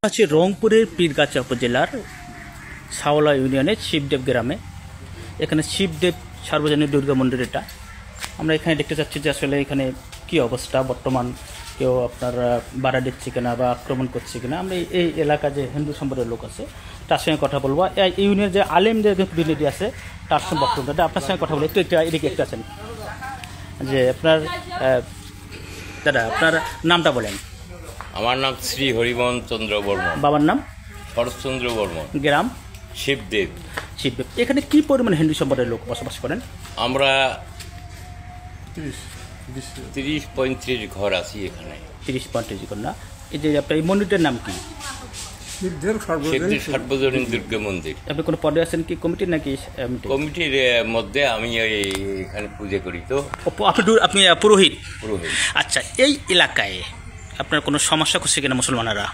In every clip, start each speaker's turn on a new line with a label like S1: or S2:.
S1: আছে রংপুরের পীরগাছা উপজেলার সাওলা ইউনিয়নের শিবদেব গ্রামে। এখানে শিবদেব সার্বজনীন দুর্গা মন্দির। এটা আমরা এখানে দেখতে চাচ্ছি যে আসলে এখানে কি অবস্থা, বর্তমান কেউ আপনার বাড়া দিচ্ছে কিনা বা আক্রমণ করছে কিনা। আমরা এই এলাকা যে হিন্দু সম্প্রদায়ের লোক আছে তার সঙ্গে কথা বলবো। এই ইউনিয়নের যে আলেম যে বিনিটি আছে তার সঙ্গে বক্তব্য আপনার সঙ্গে কথা বলবো। একটু এদিকে একটু আছেন যে আপনার দাদা, আপনার নামটা বলেন।
S2: আমার নাম শ্রী হরিমোহন চন্দ্র বর্মন।
S1: বাবার নাম
S2: শরৎচন্দ্র বর্মন।
S1: গ্রাম
S2: শিবদেব।
S1: শিবদেব। এখানে কি পরিমাণ হিন্দু সম্প্রদায়ের লোক বসবাস করেন?
S2: আমরা 30-35 ঘর আছি এখানে।
S1: 30-35 ঘর না? এই যে আপনার এই মন্দিরটার নাম কি?
S2: শিবদেব সার্বজনীন দুর্গা মন্দির।
S1: আপনি কোনো পদে আছেন কি, কমিটির নাকি?
S2: কমিটির মধ্যে আমি এখানে পুজো করি। তো
S1: আপনি পুরোহিত?
S2: পুরোহিত।
S1: আচ্ছা, এই এলাকায় আপনার কোনো সমস্যা করছে কিনা মুসলমানেরা?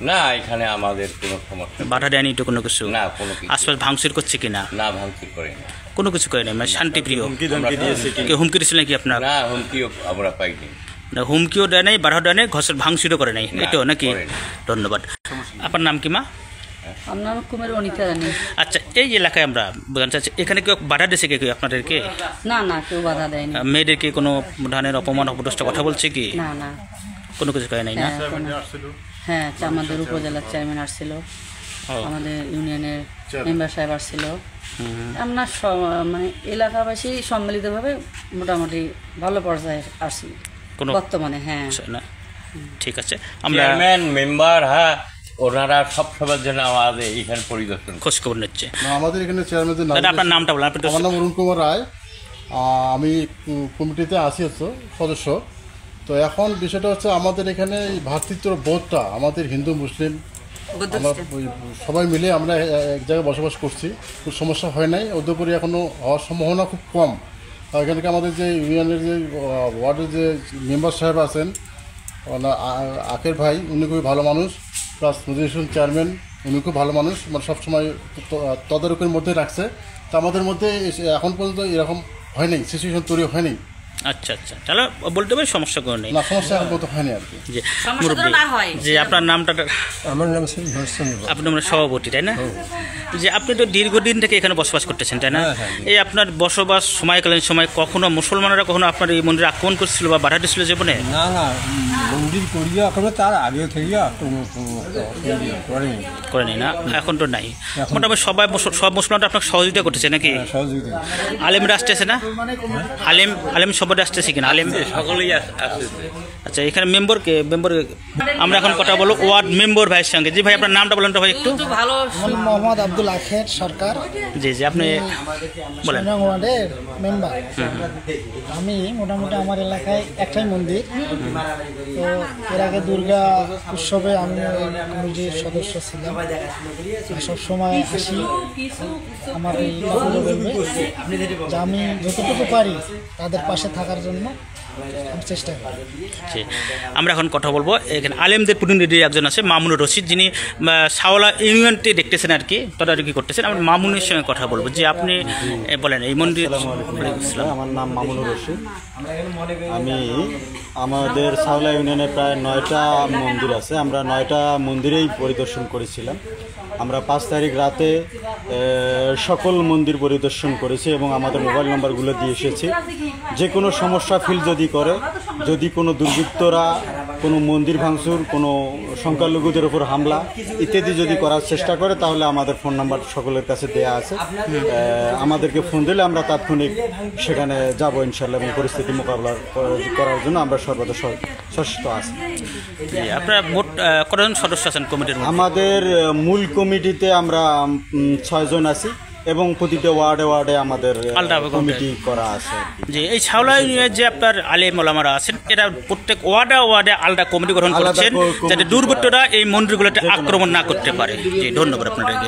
S2: না, এখানে আমাদের কোনো সমস্যা,
S1: বাধা দেয়নি তো কোনো কিছু?
S2: না, কোনো কিছু।
S1: আশপাশ ভাঙচুর করছে কিনা?
S2: না, ভাঙচুর করে না,
S1: কোনো কিছু করে না, মানে শান্তিপ্রিয়। কেউ হুমকি দিয়েছিল নাকি আপনার?
S2: না, হুমকিও আমরা পাইনি।
S1: না, হুমকিও দেয় নাই, বাধা দেয় নাই, ঘরের ভাঙচুরও করে নাই, এটাও নাকি? ধন্যবাদ। আপনার নাম কি মা?
S3: আমার নাম কুমারী অনিতা রানী।
S1: আচ্ছা, এই এলাকায় আমরা জানতে চাচ্ছি এখানে কেউ বাধা দিয়েছে কেউ আপনাদেরকে?
S3: না না, কেউ বাধা দেয়নি।
S1: মেয়েদেরকে কোনো ধরনের অপমান অপদস্থ কথা বলছে কি?
S3: না না,
S1: কোনো কিছু করে নাই না?
S3: হ্যাঁ, আমাদের উপজেলার চেয়ারম্যান আসছিল, আমাদের ইউনিয়নের মেম্বার সাহেব আসছিল। আমরা মানে এলাকাবাসী সম্মিলিতভাবে মোটামুটি ভালো পর্যায়ে আসছি বর্তমানে। হ্যাঁ,
S1: ঠিক আছে। আমরা
S2: চেয়ারম্যান মেম্বার, হ্যাঁ, ওনারা সব সবার জন্য আমাদের এখানে পরিদর্শন
S1: খোঁজ খবর নিচ্ছে।
S4: আমাদের এখানে চেয়ারম্যান
S1: আপনার নামটা বলেন।
S4: আমার নাম অরুণ কুমার রায়। আমি কমিটিতে আছি সদস্য। তো এখন বিষয়টা হচ্ছে আমাদের এখানে ভ্রাতৃত্ব বোধটা, আমাদের হিন্দু মুসলিম আমরা সবাই মিলে আমরা এক জায়গায় বসবাস করছি, খুব সমস্যা হয় নাই। ওদের এখনও হওয়ার সম্ভাবনা খুব কম। এখানকে আমাদের যে ইউনিয়নের যে ওয়ার্ডের যে মেম্বার সাহেব আছেন আখের ভাই, উনি খুবই ভালো মানুষ। প্লাস নজরুল চেয়ারম্যান, উনি খুব ভালো মানুষ, মানে সবসময় তদারকির মধ্যে রাখছে। তো আমাদের মধ্যে এখন পর্যন্ত এরকম হয়নি, সিচুয়েশন তৈরি হয়নি।
S1: আচ্ছা আচ্ছা, তাহলে বলতে পারি সমস্যা করে নেই।
S4: না, সমস্যা এখন পর্যন্ত হয়নি আর কি।
S1: যে আপনার নামটা?
S5: আমার নাম
S1: আপনি আমরা সভাপতি, তাই না? যে আপনি তো দীর্ঘদিন থেকে এখানে বসবাস করতেছেন, তাই না? এই আপনার বসবাস সময়কালীন সময় কখনো মুসলমানরা কখনো আপনার এই মন্দিরে আক্রমণ করছিল বা বাধা দিচ্ছিল জীবনে?
S5: না না, মন্দির করিয়া এখনো তার আগে থেকে
S1: করেনি না? এখন তো নাই। মোটামুটি সব মুসলমানরা আপনাকে সহযোগিতা করতেছে নাকি?
S5: সহযোগিতা।
S1: আলেমরা আসতেছে না? আলেম সবাই আসতেছে কিনা? আলেম
S2: সকলেই আসতেছে।
S1: আচ্ছা, এখানে মেম্বারকে আমরা এখন কথা বলবো ওয়ার্ড মেম্বার ভাইয়ের সঙ্গে। জি ভাই, আপনার নামটা বলেন তো ভাই একটু।
S6: মোহাম্মদ আব্দুল আখের সরকার।
S1: জি জি, আপনি বলেন।
S6: ওয়ার্ডের মেম্বার। আমি মোটামুটি আমার এলাকায় একটাই মন্দির। তো এর আগে দুর্গা উৎসবে আমি কমিটির সদস্য ছিলাম, সবসময় আসি। আমার এই যে আমি যতটুকু পারি তাদের পাশে থাকার জন্য আমি চেষ্টা করি।
S1: আমরা এখন কথা বলবো এখানে আলেমদের প্রতিনিধি একজন আছে, মামুনুর রশিদ, যিনি সাওলা ইউনিয়নটি দেখতেছেন আর কি, তদারকি করতেছেন। আমরা মামুনের সঙ্গে কথা বলবো। যে আপনি বলেন এই মন্দির।
S7: আমার নাম মামুনুর রশিদ। আমি আমাদের সাওলা ইউনিয়নে প্রায় 9টা মন্দির আছে। আমরা 9টা মন্দিরেই পরিদর্শন করেছিলাম। আমরা 5 তারিখ রাতে সকল মন্দির পরিদর্শন করেছি এবং আমাদের মোবাইল নাম্বারগুলো দিয়ে এসেছি। যে কোনো সমস্যা ফিল যদি করে, যদি কোনো দুর্বৃত্তরা কোনো মন্দির ভাঙচুর, কোনো সংখ্যালঘুদের উপর হামলা ইত্যাদি যদি করার চেষ্টা করে, তাহলে আমাদের ফোন নাম্বার সকলের কাছে দেয়া আছে। আমাদেরকে ফোন দিলে আমরা তাৎক্ষণিক সেখানে যাব ইনশাল্লাহ, এবং পরিস্থিতি মোকাবিলা করার জন্য আমরা সর্বদা সচেষ্ট আছি।
S1: আপনারা মোট কতজন সদস্য আছেন কমিটির?
S7: আমাদের মূল কমিটিতে আমরা 6 জন আছি এবং প্রতিটা ওয়ার্ডে আমাদের কমিটি করা আছে।
S1: যে এই সাওলা ইউনিয়নের যে আপনার আলেম ওলামারা আছেন, এটা প্রত্যেক ওয়ার্ডে আলাদা কমিটি গঠন করেছেন যাতে দুর্বৃত্তরা এই মন্দিরগুলোতে আক্রমণ না করতে পারে। জি, ধন্যবাদ আপনাদেরকে।